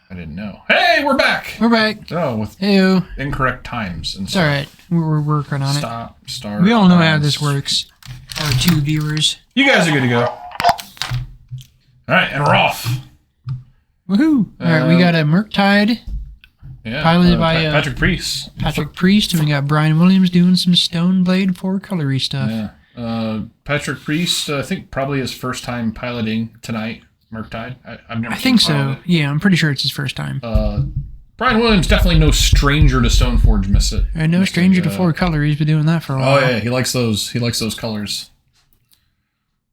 I didn't know. Hey, we're back. We're back. Oh, with Heyo. incorrect times. And it's all right. We're working on it. Start. We all know how this works. Our 2 viewers. You guys are good to go. All right, and we're off. Woohoo! All right, we got a Murktide. Yeah, piloted by Patrick Priest. Patrick Priest, and we got Brian Williams doing some Stoneblade 4-colory stuff. Yeah. Patrick Priest, I think probably his first time piloting tonight. Murktide. I've never. I think so. Yeah, I'm pretty sure it's his first time. Brian Williams definitely no stranger to Stoneforge Mystic. And no stranger to 4-color. He's been doing that for a while. Oh yeah, he likes those. He likes those colors.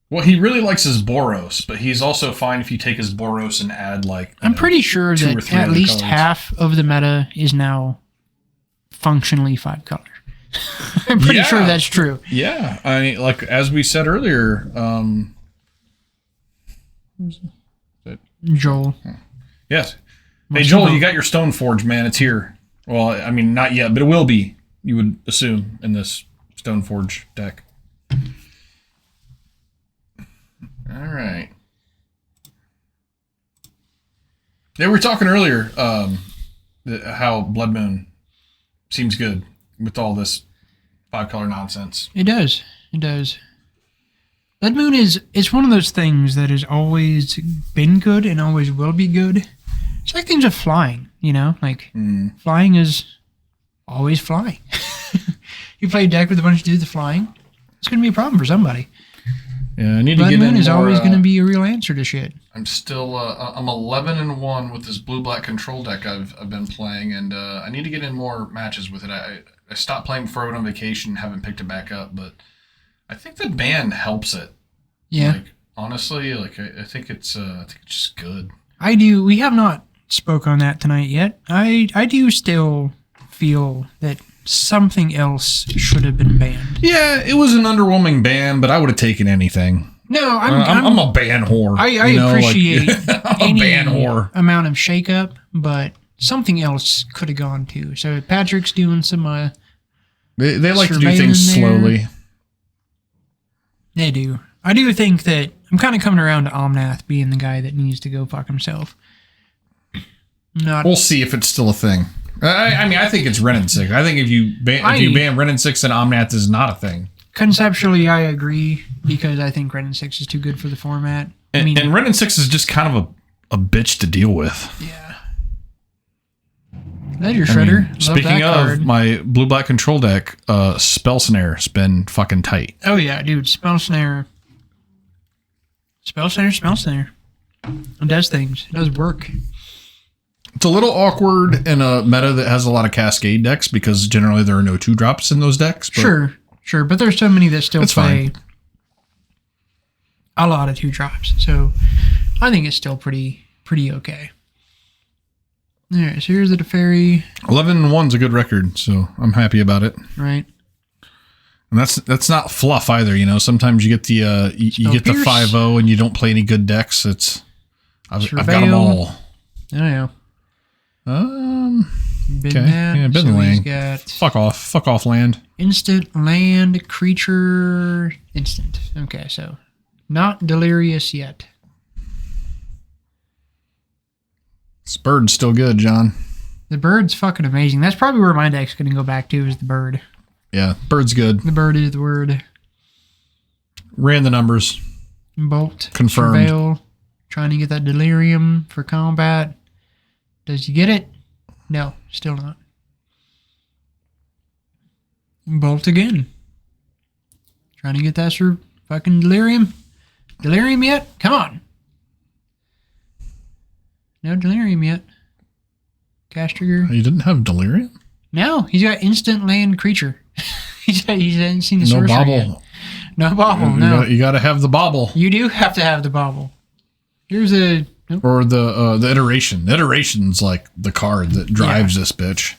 Well, he really likes his Boros, but he's also fine if you take his Boros and add like. I'm pretty sure that at least half of the meta is now functionally 5-color. I'm pretty sure that's true. Yeah, I mean, like as we said earlier. Joel. Yes. Hey, Joel, you got your Stoneforge, man. It's here. Well, I mean, not yet, but it will be, you would assume, in this Stoneforge deck. All right. Yeah, we were talking earlier how Blood Moon seems good with all this 5-color nonsense. It does. It does. Blood Moon it's one of those things that has always been good and always will be good. It's like things with flying, you know? Like, flying is always flying. You play a deck with a bunch of dudes flying, it's going to be a problem for somebody. Yeah, I need Blood to get Moon in is more, always going to be a real answer to shit. I'm still, I'm 11-1 with this blue-black control deck I've been playing, and I need to get in more matches with it. I stopped playing before I went on vacation, haven't picked it back up, but I think the ban helps it. Yeah. Like, honestly, like I think it's just good. I do. We have not spoke on that tonight yet. I do still feel that something else should have been banned. Yeah, it was an underwhelming ban, but I would have taken anything. No, I'm a ban whore. I appreciate any ban whore. amount of shakeup, but something else could have gone too. So Patrick's doing some. They like to do things slowly. They do. I do think that I'm kind of coming around to Omnath being the guy that needs to go fuck himself. We'll see if it's still a thing. I mean, I think it's Ren and 6. I think if you ban Ren and 6, then Omnath is not a thing. Conceptually, I agree because I think Ren and 6 is too good for the format. And Ren and 6 is just kind of a bitch to deal with. Yeah. Ledger Shredder. I mean, speaking of my blue-black control deck, Spell Snare's been fucking tight. Oh yeah, dude, Spell Snare. Spell Snare. It does things. It does work. It's a little awkward in a meta that has a lot of Cascade decks because generally there are no 2-drops in those decks. But Sure, but there's so many that still play fine. A lot of 2-drops. So I think it's still pretty okay. All right, so here's the Teferi. 11-1's a good record, so I'm happy about it. Right. And that's not fluff either, you know. Sometimes you get the you get the 5-0 and you don't play any good decks. I've got them all. Oh yeah. Okay. Yeah, Bin Lang. Fuck off, land. Instant land creature. Instant. Okay, so not delirious yet. This bird's still good, John. The bird's fucking amazing. That's probably where my deck's going to go back to is the bird. Yeah, bird's good. The bird is the word. Ran the numbers. Bolt. Confirmed. Surveil. Trying to get that delirium for combat. Does you get it? No, still not. Bolt again. Trying to get that fucking delirium. Delirium yet? Come on. No delirium yet. Cast trigger. You didn't have delirium? No, he's got instant land creature. he hasn't seen the sorcerer bobble. yet. No bobble. No, you got to have the bobble. You do have to have the bobble. Here's a or the iteration. The iteration's like the card that drives this bitch.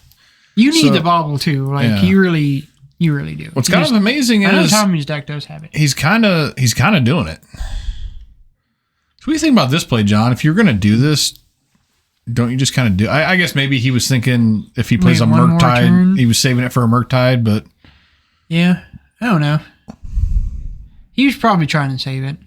You need the bobble too. Like you really do. What's kind of amazing is Tommy's deck does have it. He's kind of doing it. So what do you think about this play, John? If you're gonna do this, don't you just kind of do? I guess maybe he was thinking if he plays a Murktide, he was saving it for a Murktide, but yeah, I don't know. He was probably trying to save it.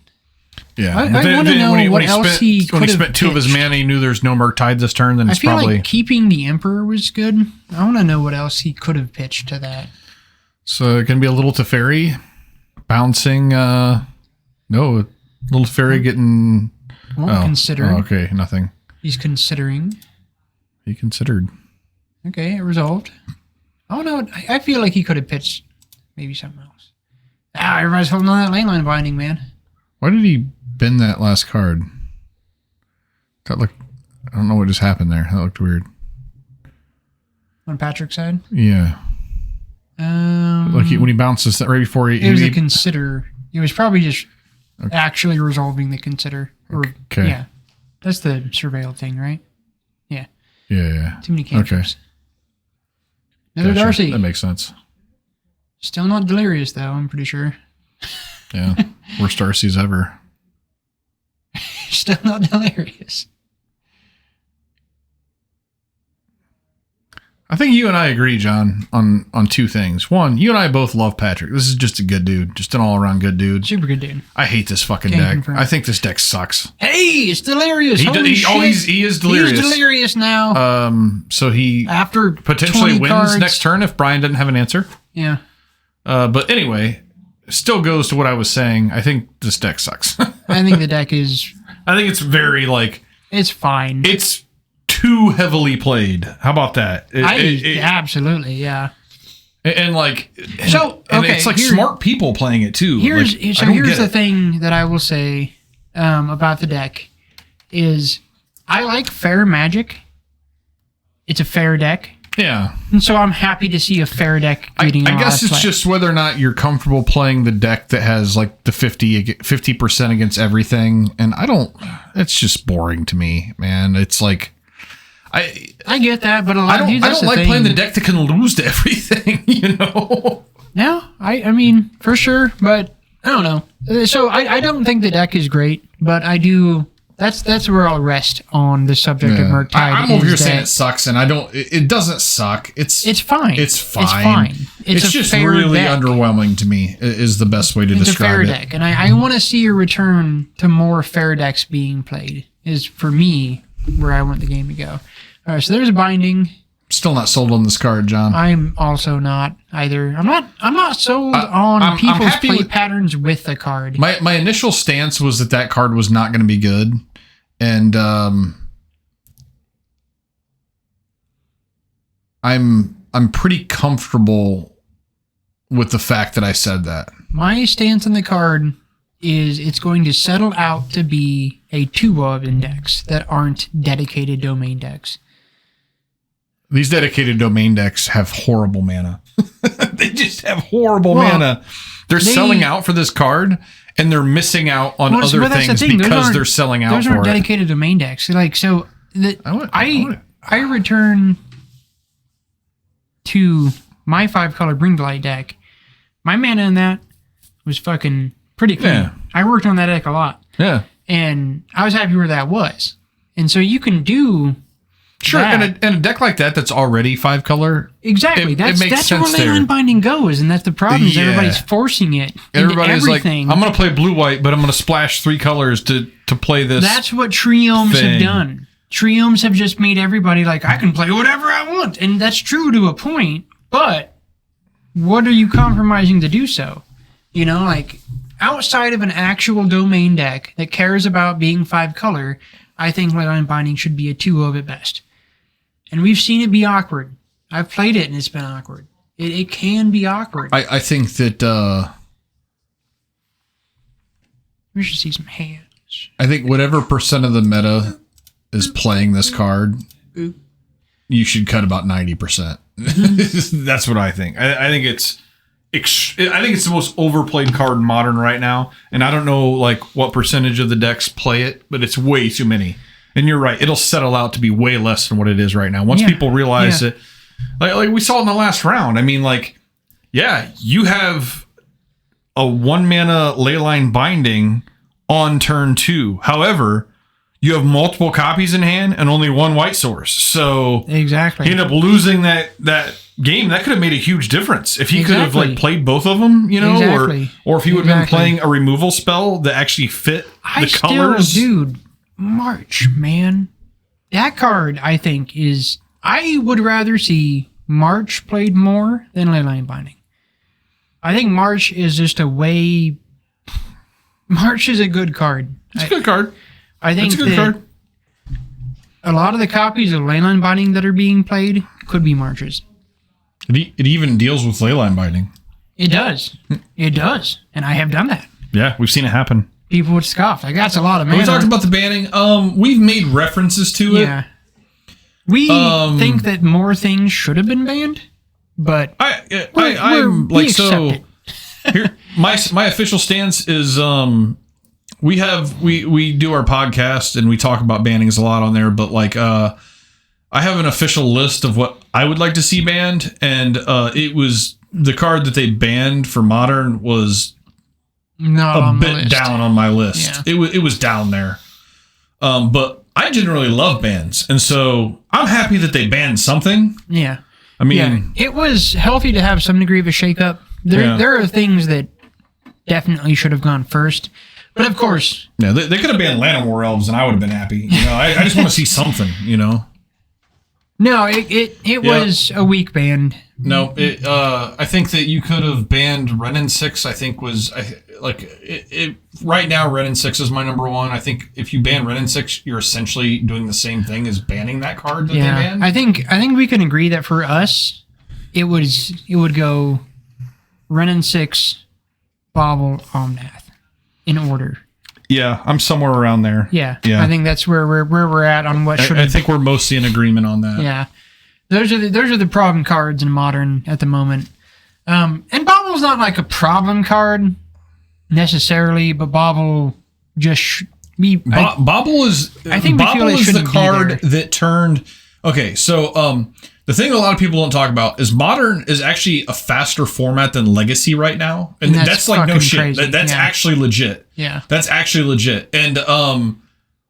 Yeah, I want to know what else he could have When he spent 2 of his mana, he knew there's no Murktide this turn, then I it's feel probably... like keeping the Emperor was good. I want to know what else he could have pitched to that. So it can be a little Teferi bouncing... No, a little Teferi getting... Consider. Oh, okay, nothing. He's considering. He considered. Okay, it resolved. Oh no, I feel like he could have pitched maybe something else. Everybody's holding on that lane line binding, man. Why did he bend that last card? That looked... I don't know what just happened there. That looked weird. On Patrick's side? Yeah. Like when he bounces right before he... It was a consider. It was probably just actually resolving the consider. Okay. Yeah. That's the surveil thing, right? Yeah. Yeah. Too many cantrips. Okay. Another Gotcha. Darcy. That makes sense. Still not delirious, though, I'm pretty sure. Yeah. Worst Darcy's ever. Still not delirious. I think you and I agree, John, on 2 things. One, you and I both love Patrick. This is just a good dude. Just an all-around good dude. Super good dude. I hate this fucking Can't deck. confirm. I think this deck sucks. Hey, it's delirious. He is delirious. He's delirious now. So he After potentially 20 wins cards. next turn if Brian doesn't have an answer. Yeah. But anyway, still goes to what I was saying. I think this deck sucks. I think the deck is... I think it's very, like... It's fine. It's too heavily played. How about that? Absolutely, yeah. And like... So, and okay, it's like smart people playing it, too. Here's here's the thing that I will say about the deck is I like fair Magic. It's a fair deck. Yeah. And so I'm happy to see a fair deck getting I guess it's just whether or not you're comfortable playing the deck that has like the 50% against everything. And it's just boring to me, man. It's like, I get that, but I don't like playing the deck that can lose to everything, you know? No, I mean, for sure, but I don't know. So I don't think the deck is great, but I do... That's where I'll rest on the subject of Murktide. I'm over here saying it sucks, and it doesn't suck. It's fine. It's fine. It's just really deck. Underwhelming to me. Is the best way to describe it. It's a fair deck, and I want to see a return to more fair decks being played. Is for me where I want the game to go. All right, so there's a binding. Still not sold on this card, John. I'm also not either. I'm not sold on people's play patterns with the card. My initial stance was that card was not going to be good, and I'm pretty comfortable with the fact that I said that. My stance on the card is it's going to settle out to be a 2-of index that aren't dedicated domain decks. These dedicated domain decks have horrible mana. They just have horrible mana. They're selling out for this card, and they're missing out on other things because they're selling out for it. Those aren't dedicated domain decks. I return to my 5-color Greenblight deck. My mana in that was fucking pretty clean. Yeah. I worked on that deck a lot. Yeah. And I was happy where that was. And so you can do... Sure, and a deck like that's already 5-color. Exactly. That's where leyline binding goes, and that's the problem. Is everybody's forcing it. Everybody's like, I'm going to play blue-white, but I'm going to splash 3 colors to play this. That's what triomes have done. Triomes have just made everybody like, I can play whatever I want, and that's true to a point. But what are you compromising to do so? You know, like outside of an actual domain deck that cares about being 5-color, I think leyline binding should be a 2-of at best. And we've seen it be awkward. I've played it and it's been awkward. It can be awkward. I think that... we should see some hands. I think whatever percent of the meta is playing this card, you should cut about 90%. That's what I think. I think it's the most overplayed card in Modern right now. And I don't know like what percentage of the decks play it, but it's way too many. And you're right. It'll settle out to be way less than what it is right now. Once people realize it, like we saw in the last round. I mean, like, yeah, you have a 1-mana leyline binding on turn 2. However, you have multiple copies in hand and only 1 white source. So exactly, you end up losing that game, that could have made a huge difference. If he could have Exactly. like played both of them, you know, Exactly. or if he would have been Exactly. playing a removal spell that actually fit the colors. Dude, March, man. That card, I think, is... I would rather see March played more than Leyline Binding. I think March is just a way... March is a good card. It's a good card. I think It's a good card. a lot of the copies of Leyline Binding that are being played could be Marches. It even deals with leyline binding. It does. It does. And I have done that. Yeah, we've seen it happen. People would scoff. Like, that's a lot of mana. We talked about the banning. We've made references to it. Yeah. We think that more things should have been banned, but I'm we like, accept so it. here my official stance is we do our podcast and we talk about bannings a lot on there, but like I have an official list of what I would like to see banned, and it was the card that they banned for Modern was Not a on the bit list. down on my list. Yeah. It was down there. But I generally love bans, and so I'm happy that they banned something. Yeah. I mean, Yeah. It was healthy to have some degree of a shakeup. There are things that definitely should have gone first. But of course... yeah, they could have banned Llanowar Elves, and I would have been happy. You know, I just want to see something, you know? No, it was a weak ban. No, I think that you could have banned Ren and 6. I think was right now Ren and 6 is my number one. I think if you ban Ren and 6, you're essentially doing the same thing as banning that card that they banned. I think we can agree that for us, it would go Ren and 6, Bobble, Omnath in order. Yeah, I'm somewhere around there. Yeah. Yeah. I think that's where we're at on what should I have. think we're mostly in agreement on that. Yeah. Those are the problem cards in Modern at the moment. And Bobble's not like a problem card necessarily, but Bobble just Bobble is I think we feel Bobble it is the shouldn't be card there. that turned. Okay, so the thing that a lot of people don't talk about is Modern is actually a faster format than Legacy right now, and that's like no fucking shit. crazy. That's Yeah. actually legit. Yeah. That's actually legit. And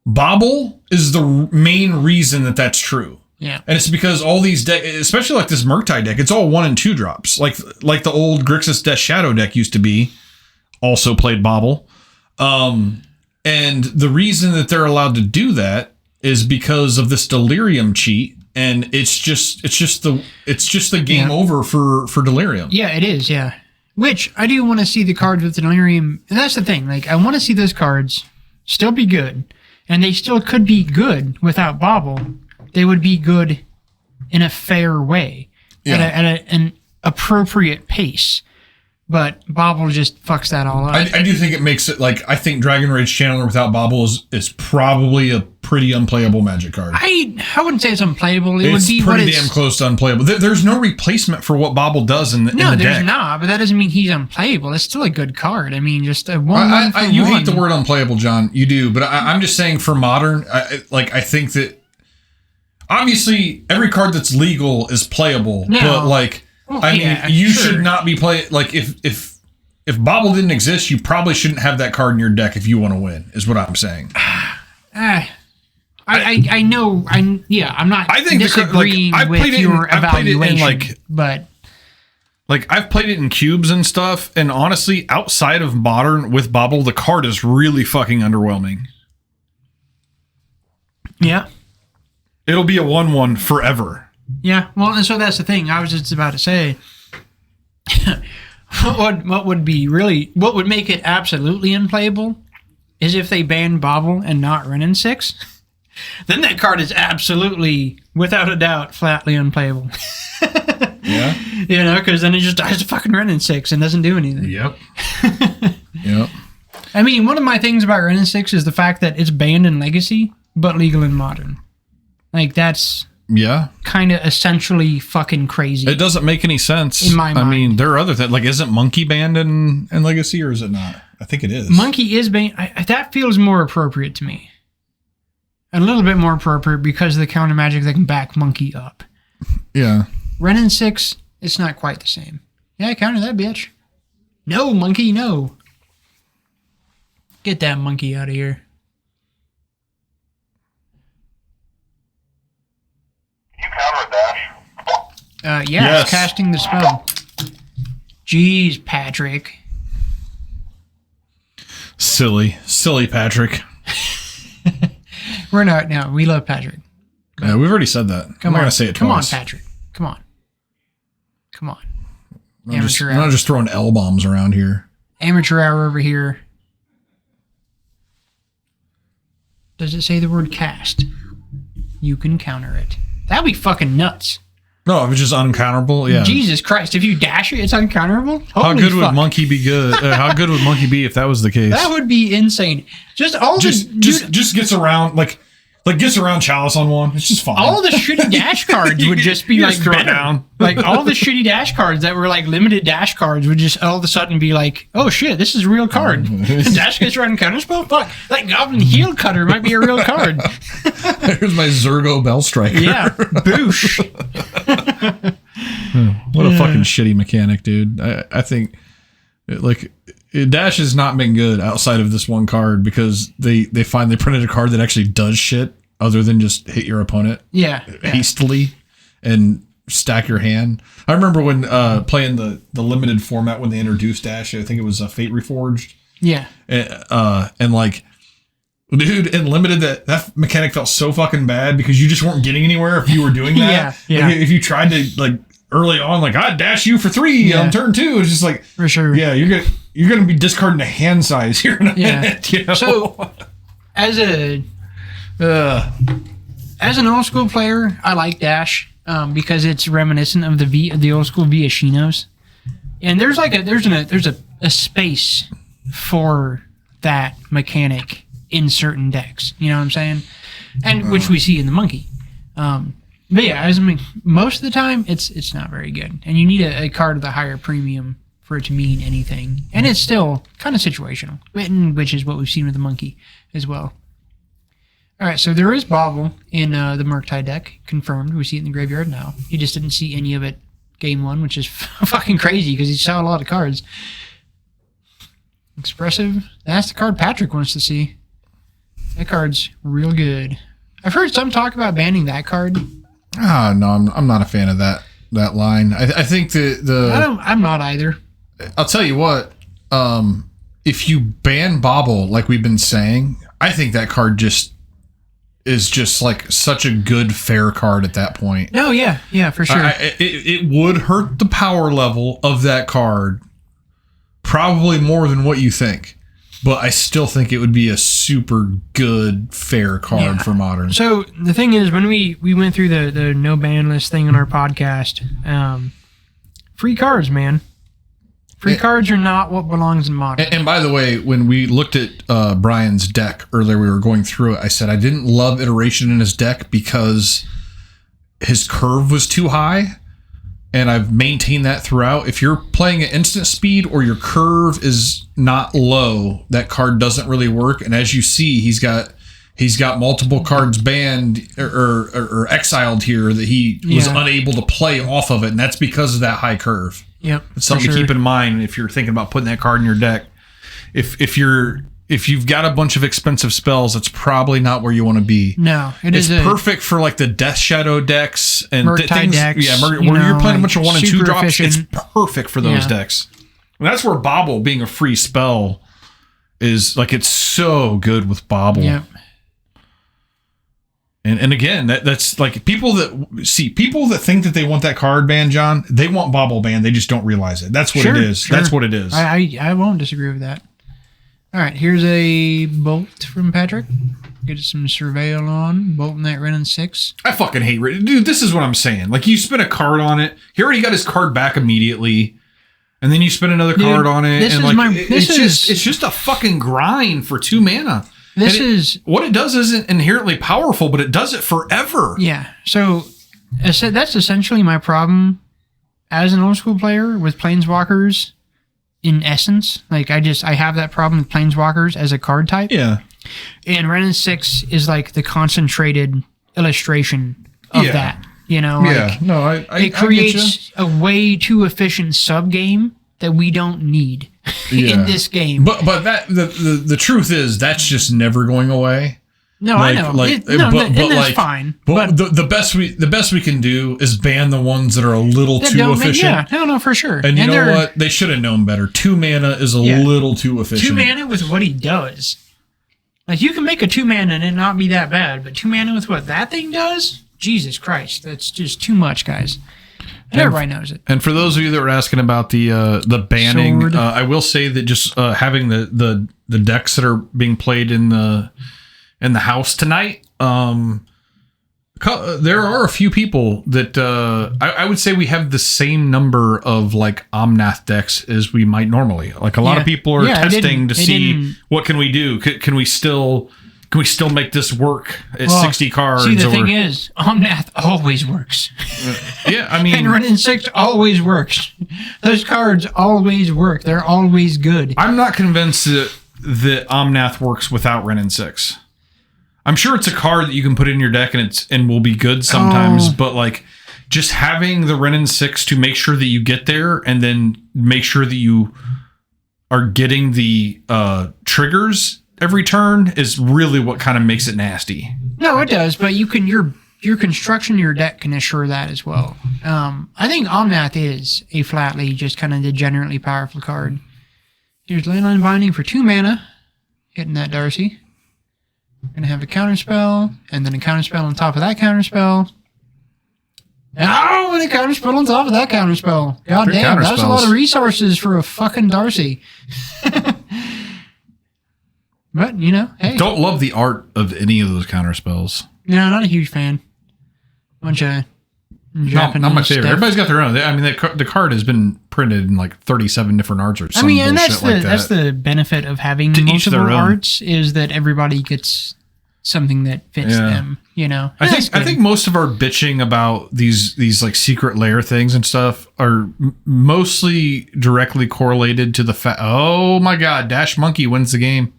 Bobble is the main reason that that's true. Yeah. And it's because all these decks, especially like this Murktide deck, it's all 1 and 2 drops. Like the old Grixis Death Shadow deck used to be, also played Bobble. And the reason that they're allowed to do that is because of this Delirium cheat. And it's just the game over for Delirium. Yeah, it is, yeah. Which I do want to see the cards with Delirium, and that's the thing. Like, I want to see those cards still be good, and they still could be good without Bobble. They would be good in a fair way, at an appropriate pace. But Bobble just fucks that all up. I do think it makes it like I think Dragon Rage Channeler without Bobble is probably a pretty unplayable Magic card. I wouldn't say it's unplayable. It would be pretty what damn close to unplayable. There's no replacement for what Bobble does in the there's deck. not, but that doesn't mean he's unplayable. It's still a good card. I mean, just a one. You hate the word unplayable, John. You do, but I'm just saying for Modern, I think that obviously every card that's legal is playable, but like. You should not be playing like if Bobble didn't exist, you probably shouldn't have that card in your deck if you want to win. Is what I'm saying. I know. I'm not. I think disagreeing with your evaluation, but I've played it in cubes and stuff, and honestly, outside of Modern with Bobble, the card is really fucking underwhelming. Yeah, it'll be a 1/1 forever. Yeah, well, and so that's the thing. I was just about to say, what would make it absolutely unplayable is if they banned Bobble and not Ren and 6. Then that card is absolutely, without a doubt, flatly unplayable. Yeah, you know, because then it just dies to fucking Ren and 6 and doesn't do anything. Yep. Yep. I mean, one of my things about Ren and 6 is the fact that it's banned in Legacy but legal in Modern. Like that's. Yeah. Kind of essentially fucking crazy. It doesn't make any sense. In my mind. I mean, there are other things. Like, isn't Monkey banned in Legacy, or is it not? I think it is. Monkey is banned. That feels more appropriate to me. A little bit more appropriate because of the counter magic that can back Monkey up. Yeah. Ren and 6, it's not quite the same. Yeah, counter that bitch. No, Monkey, no. Get that Monkey out of here. You counter a dash. It's casting the spell. Jeez, Patrick. Silly Patrick. We're not now. We love Patrick. Yeah, we've already said that. I'm not gonna say it Come twice. on, Patrick. Come on. I'm not just throwing L bombs around here. Amateur hour over here. Does it say the word cast? You can counter it. That'd be fucking nuts. No, if it's just uncounterable, yeah. Jesus Christ, if you dash it, it's uncounterable? How good would Monkey be good? How good would Monkey be if that was the case? That would be insane. Just gets around like gets around Chalice on one. It's just fine. All the shitty dash cards would just be like throw it better. down. Like all the shitty dash cards that were like limited dash cards would just all of a sudden be like, oh shit, this is a real card. Dash gets around counter spell? Fuck. That Goblin Heel Cutter might be a real card. There's my Zergo Bell Striker. Yeah. Boosh. What a fucking shitty mechanic, dude. I think Dash has not been good outside of this one card because they finally printed a card that actually does shit other than just hit your opponent hastily and stack your hand. I remember when playing the limited format when they introduced Dash. I think it was Fate Reforged. Yeah. And like, dude, in limited that mechanic felt so fucking bad because you just weren't getting anywhere if you were doing that. Yeah. Like, if you tried to like early on, like I dash you for 3 on turn 2, it's just like for sure. Yeah, you're gonna be discarding a hand size here in a minute. You know? So as an old school player, I like Dash because it's reminiscent of the old school Viashinos, and there's a space for that mechanic in certain decks. You know what I'm saying? And which we see in the Monkey. But yeah, most of the time, it's not very good, and you need a card with a higher premium for it to mean anything, and it's still kind of situational, which is what we've seen with the Monkey as well. All right, so there is Bobble in the Murktide deck, confirmed. We see it in the graveyard now. He just didn't see any of it game 1, which is fucking crazy because he saw a lot of cards. Expressive. That's the card Patrick wants to see. That card's real good. I've heard some talk about banning that card. No, I'm not a fan of that line. I think I'm not either. I'll tell you what. If you ban Bobble, like we've been saying, I think that card is just like such a good fair card at that point. No, yeah, for sure. It would hurt the power level of that card probably more than what you think. But I still think it would be a super good, fair card for Modern. So the thing is, when we went through the no ban list thing on our podcast, free cards, man. Free cards are not what belongs in Modern. And by the way, when we looked at Brian's deck earlier, we were going through it. I said I didn't love iteration in his deck because his curve was too high. And I've maintained that throughout. If you're playing at instant speed or your curve is not low, that card doesn't really work. And as you see, he's got multiple cards banned or exiled here that he was unable to play off of it, and that's because of that high curve. Yep, it's something to keep in mind if you're thinking about putting that card in your deck. If you've got a bunch of expensive spells, it's probably not where you want to be. No, it's perfect for like the Death Shadow decks and Murktide decks. Yeah, where you're playing a bunch of 1 and 2 drops. Efficient. It's perfect for those decks. And that's where Bobble being a free spell is like it's so good with Bobble. Yeah. And again, that's like people that think that they want that card banned, John. They want Bobble banned. They just don't realize it. That's what it is. Sure. That's what it is. I won't disagree with that. All right, here's a bolt from Patrick. Get some Surveil on. Bolt in that Renin 6. I fucking hate Renin. Dude, this is what I'm saying. Like, you spin a card on it. He already got his card back immediately. And then you spin another card on it. It's just a fucking grind for 2 mana. What it does isn't inherently powerful, but it does it forever. Yeah. So that's essentially my problem as an old school player with Planeswalkers. In essence, like I have that problem with Planeswalkers as a card type. Yeah. And Renin 6 is like the concentrated illustration of that. You know, it creates a way too efficient sub game that we don't need in this game. But that the truth is that's just never going away. No, Like- I know. like- No, but- and but that's like- fine. But the best we can do is ban the ones that are a little that too don't make- efficient. yeah, no, for sure. And you know they're- what? They should have known better. 2 mana is a Yeah. little too efficient. 2 mana with what he does. Like, you can make a 2 mana and it not be that bad, but 2 mana with what that thing does? Jesus Christ, that's just too much, guys. And everybody knows it. And for those of you that were asking about the banning, Sword. I will say that just having the decks that are being played in the house tonight, there are a few people that I would say we have the same number of like Omnath decks as we might normally. Like a lot of Yeah. people are Yeah, testing to they see didn't- what can we do. Can we still make this work at Well, 60 cards? See, the or, thing is, Omnath always works. yeah, I mean, And running 6 always works. Those cards always work. They're always good. I'm not convinced that Omnath works without Ren and 6. I'm sure it's a card that you can put in your deck and will be good sometimes, but like just having the Ren and 6 to make sure that you get there and then make sure that you are getting the triggers every turn is really what kind of makes it nasty. No, it does, but you can your construction of your deck can assure that as well. I think Omnath is a flatly just kind of degenerately powerful card. Here's Leyline Binding for 2 mana, hitting that Darcy. Gonna have a counterspell, and then a counterspell on top of that counterspell. And a counterspell on top of that counterspell. God Three damn, that was a lot of counterspells. resources for a fucking Darcy. But, you know, hey. Don't love the art of any of those counter spells. No, not a huge fan. Bunch of Japanese Not my favorite. stuff. Everybody's got their own. I mean, the card has been printed in like 37 different arts or something. and that's like that. that's the benefit of having To each their multiple own. arts is that everybody gets something that fits Yeah. them. You know, I And that's think good. most of our bitching about these like secret lair things and stuff are mostly directly correlated to the fact. Oh my God, Dash Monkey wins the game.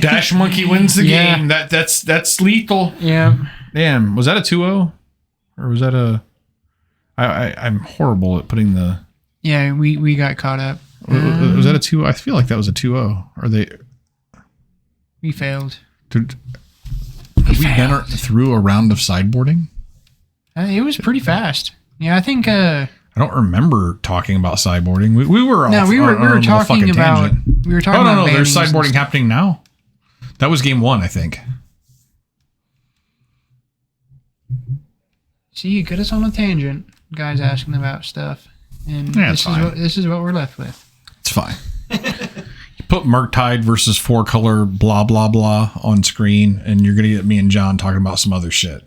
Dash Monkey wins the Yeah. game. That's lethal. Yeah, Damn, was that a 2-0? Or was that a? I'm horrible at putting the. yeah, we got caught up. Was that a 2? I feel like that was a 2-0. Are they? We failed. Have we been through a round of sideboarding? It was pretty fast. Yeah, I think. I don't remember talking about sideboarding. We were No, off, we on a were little talking fucking about. tangent. We were talking Oh about. no, there's bannings and sideboarding stuff. happening now. That was game 1, I think. See, you get us on a tangent. Guys asking about stuff, and Yeah, it's fine. this is what we're left with. It's fine. You put Murktide versus 4-color blah blah blah on screen, and you're gonna get me and John talking about some other shit.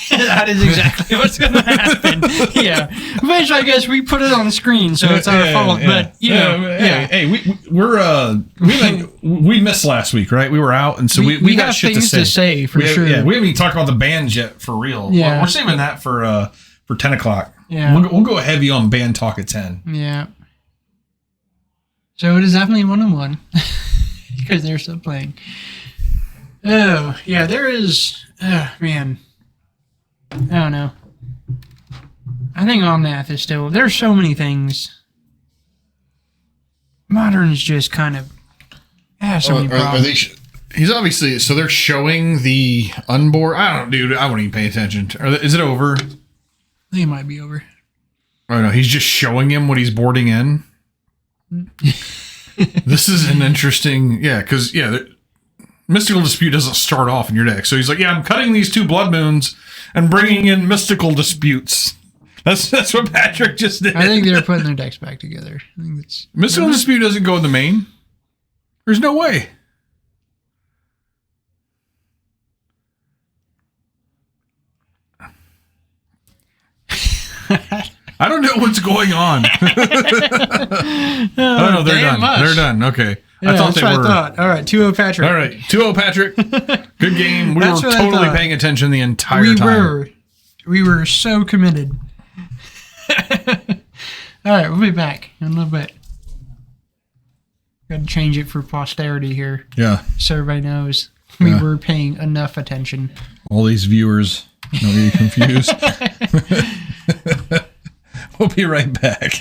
That is exactly what's going to happen. Yeah. Which I guess we put it on the screen, so it's our fault. But, you know, Hey, we missed last week, right? We were out, and so we got have shit things to say. for we, sure. Yeah, we haven't even talked about the bands yet for real. Yeah. We're saving that for 10 o'clock. Yeah. We'll go heavy on band talk at 10. Yeah. So it is definitely 1-1 because they're still playing. Oh, yeah, there is. Man. I don't know. I think Omnath is still. There's so many things. Modern's just kind of. So many problems. He's obviously. So they're showing the unboard. I don't, dude. I won't even pay attention. Is it over? I think it might be over. Oh no, he's just showing him what he's boarding in. This is an interesting, because Mystical Dispute doesn't start off in your deck, so he's like, I'm cutting these 2 Blood Moons and bringing in Mystical Disputes. That's what Patrick just did. I think they're putting their decks back together. I think that's Mystical Dispute doesn't go in the main. There's no way. I don't know what's going on. Oh no, they're done. much. They're done. Okay. Yeah, I thought that's they what were. I thought. All right, 2-0 Patrick. All right. 2-0 Patrick. Good game. We That's were what I totally thought. paying attention the entire time. We were so committed. All right, we'll be back in a little bit. Got to change it for posterity here, Yeah. so everybody knows we Yeah. were paying enough attention. All these viewers don't get confused. We'll be right back.